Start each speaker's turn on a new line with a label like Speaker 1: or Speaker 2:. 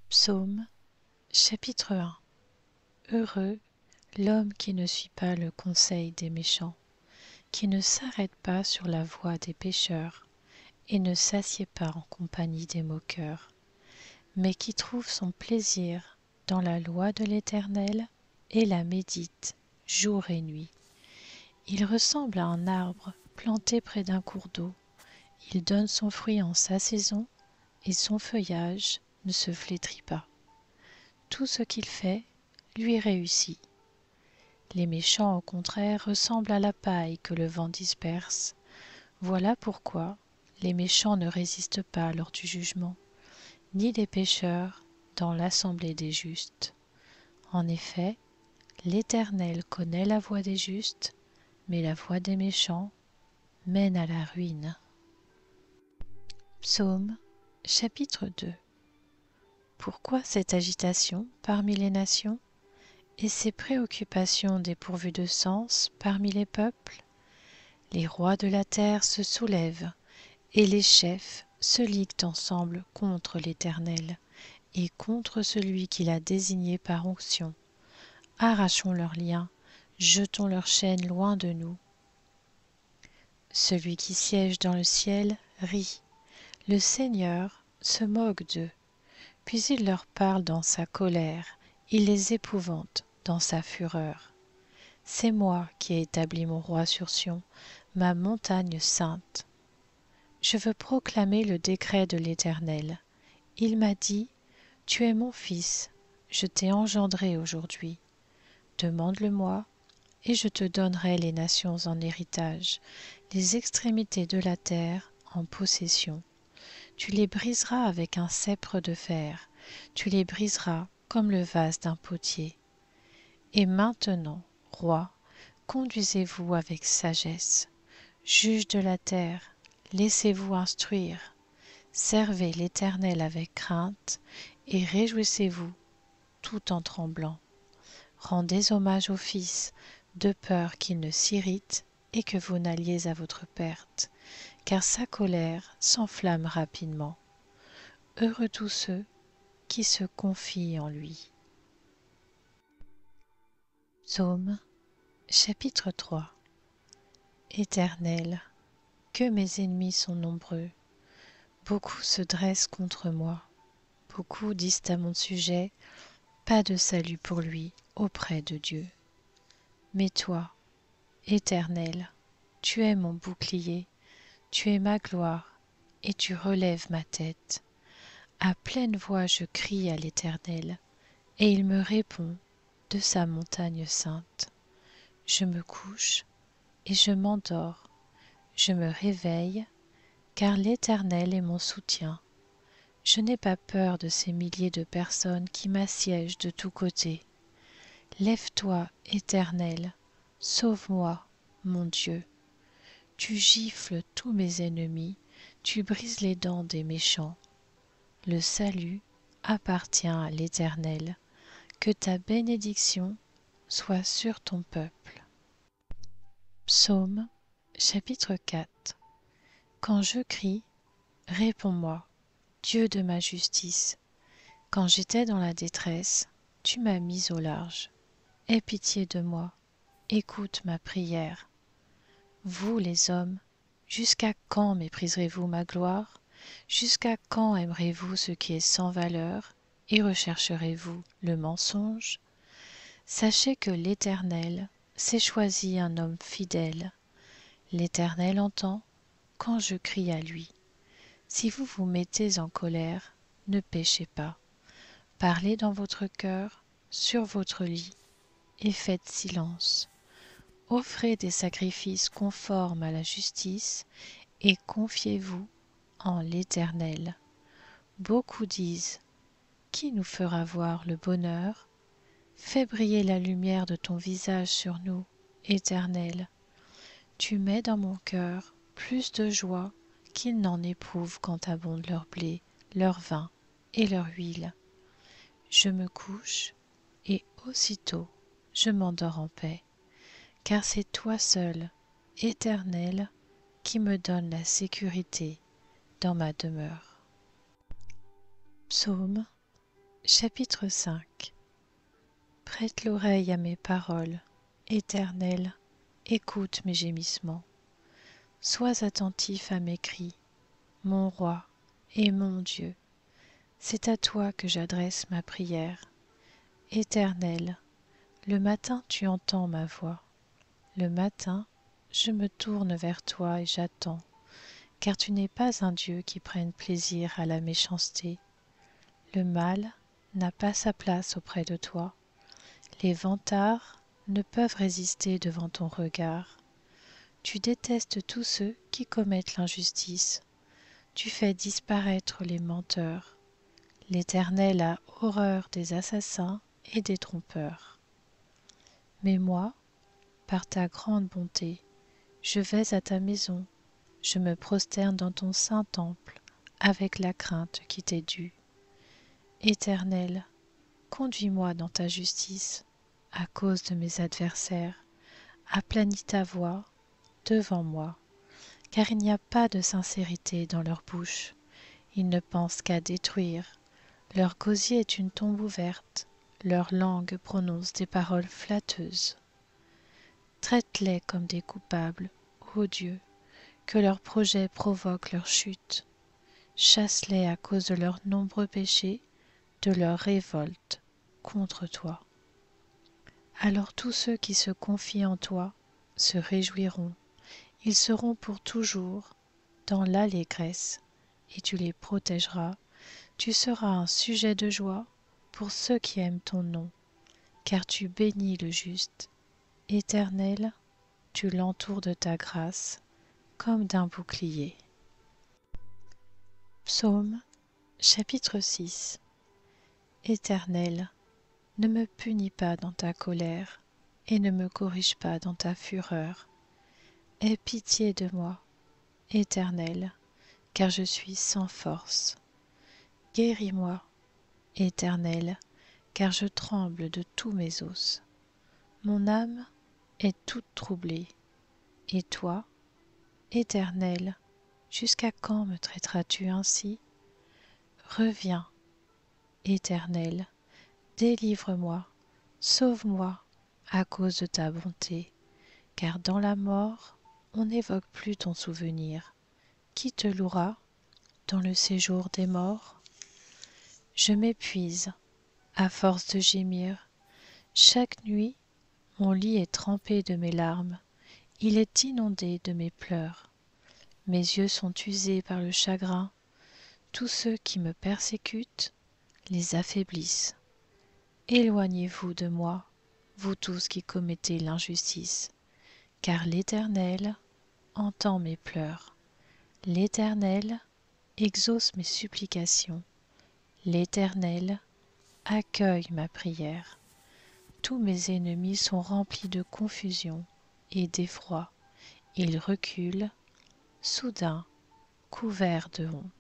Speaker 1: Psaume, chapitre 1. Heureux l'homme qui ne suit pas le conseil des méchants, qui ne s'arrête pas sur la voie des pécheurs, et ne s'assied pas en compagnie des moqueurs, mais qui trouve son plaisir dans la loi de l'Éternel, et la médite jour et nuit. Il ressemble à un arbre planté près d'un cours d'eau. Il donne son fruit en sa saison, et son feuillage ne se flétrit pas. Tout ce qu'il fait lui réussit. Les méchants, au contraire, ressemblent à la paille que le vent disperse. Voilà pourquoi les méchants ne résistent pas lors du jugement, ni les pécheurs dans l'assemblée des justes. En effet, l'Éternel connaît la voie des justes, mais la voie des méchants mène à la ruine. Psaume, chapitre 2. Pourquoi cette agitation parmi les nations et ces préoccupations dépourvues de sens parmi les peuples? Les rois de la terre se soulèvent, et les chefs se liguent ensemble contre l'Éternel et contre celui qu'il a désigné par onction. Arrachons leurs liens, jetons leurs chaînes loin de nous. Celui qui siège dans le ciel rit, le Seigneur se moque d'eux, puis il leur parle dans sa colère, il les épouvante dans sa fureur. C'est moi qui ai établi mon roi sur Sion, ma montagne sainte. Je veux proclamer le décret de l'Éternel. Il m'a dit, tu es mon fils, je t'ai engendré aujourd'hui. Demande-le-moi, et je te donnerai les nations en héritage, les extrémités de la terre en possession. Tu les briseras avec un sceptre de fer, tu les briseras comme le vase d'un potier. Et maintenant, roi, conduisez-vous avec sagesse. Juges de la terre, laissez-vous instruire. Servez l'Éternel avec crainte et réjouissez-vous tout en tremblant. Rendez hommage au Fils, de peur qu'il ne s'irrite et que vous n'alliez à votre perte, car sa colère s'enflamme rapidement. Heureux tous ceux qui se confient en lui. Psaume, chapitre 3. Éternel, que mes ennemis sont nombreux. Beaucoup se dressent contre moi. Beaucoup disent à mon sujet, pas de salut pour lui auprès de Dieu. Mais toi, Éternel, tu es mon bouclier, tu es ma gloire, et tu relèves ma tête. À pleine voix je crie à l'Éternel, et il me répond de sa montagne sainte. Je me couche et je m'endors, je me réveille, car l'Éternel est mon soutien. Je n'ai pas peur de ces milliers de personnes qui m'assiègent de tous côtés. Lève-toi, Éternel, sauve-moi, mon Dieu. Tu gifles tous mes ennemis, tu brises les dents des méchants. Le salut appartient à l'Éternel. Que ta bénédiction soit sur ton peuple. Psaume, chapitre 4. Quand je crie, réponds-moi, Dieu de ma justice. Quand j'étais dans la détresse, tu m'as mis au large. Aie pitié de moi, écoute ma prière. Vous les hommes, jusqu'à quand mépriserez-vous ma gloire? Jusqu'à quand aimerez-vous ce qui est sans valeur et rechercherez-vous le mensonge? Sachez que l'Éternel s'est choisi un homme fidèle. L'Éternel entend quand je crie à lui. Si vous vous mettez en colère, ne péchez pas. Parlez dans votre cœur, sur votre lit, et faites silence. Offrez des sacrifices conformes à la justice, et confiez-vous en l'Éternel. Beaucoup disent, qui nous fera voir le bonheur? Fais briller la lumière de ton visage sur nous, Éternel. Tu mets dans mon cœur plus de joie qu'ils n'en éprouvent quand abondent leur blé, leur vin et leur huile. Je me couche et aussitôt je m'endors en paix, car c'est toi seul, Éternel, qui me donne la sécurité dans ma demeure. Psaume, Chapitre 5. Prête l'oreille à mes paroles, Éternel, écoute mes gémissements. Sois attentif à mes cris, mon roi et mon Dieu. C'est à toi que j'adresse ma prière. Éternel, le matin tu entends ma voix. Le matin, je me tourne vers toi et j'attends, car tu n'es pas un Dieu qui prenne plaisir à la méchanceté. Le mal n'a pas sa place auprès de toi. Les vantards ne peuvent résister devant ton regard. Tu détestes tous ceux qui commettent l'injustice. Tu fais disparaître les menteurs. L'Éternel a horreur des assassins et des trompeurs. Mais moi, par ta grande bonté, je vais à ta maison, je me prosterne dans ton saint temple avec la crainte qui t'est due. Éternel, conduis-moi dans ta justice à cause de mes adversaires. Aplanis ta voix devant moi, car il n'y a pas de sincérité dans leur bouche. Ils ne pensent qu'à détruire. Leur gosier est une tombe ouverte. Leur langue prononce des paroles flatteuses. Traite-les comme des coupables, ô Dieu, que leurs projets provoquent leur chute. Chasse-les à cause de leurs nombreux péchés, de leur révolte contre toi. Alors tous ceux qui se confient en toi se réjouiront. Ils seront pour toujours dans l'allégresse, et tu les protégeras. Tu seras un sujet de joie pour ceux qui aiment ton nom, car tu bénis le juste. Éternel, tu l'entoures de ta grâce comme d'un bouclier. Psaume chapitre 6. Éternel, ne me punis pas dans ta colère et ne me corrige pas dans ta fureur. Aie pitié de moi, Éternel, car je suis sans force. Guéris-moi, Éternel, car je tremble de tous mes os. Mon âme est toute troublée. Et toi, Éternel, jusqu'à quand me traiteras-tu ainsi? Reviens, Éternel, délivre-moi, sauve-moi à cause de ta bonté, car dans la mort, on n'évoque plus ton souvenir. Qui te louera dans le séjour des morts? Je m'épuise à force de gémir. Chaque nuit, mon lit est trempé de mes larmes, il est inondé de mes pleurs. Mes yeux sont usés par le chagrin. Tous ceux qui me persécutent les affaiblissent. Éloignez-vous de moi, vous tous qui commettez l'injustice, car l'Éternel entend mes pleurs. L'Éternel exauce mes supplications. L'Éternel accueille ma prière. Tous mes ennemis sont remplis de confusion et d'effroi. Ils reculent, soudain, couverts de honte.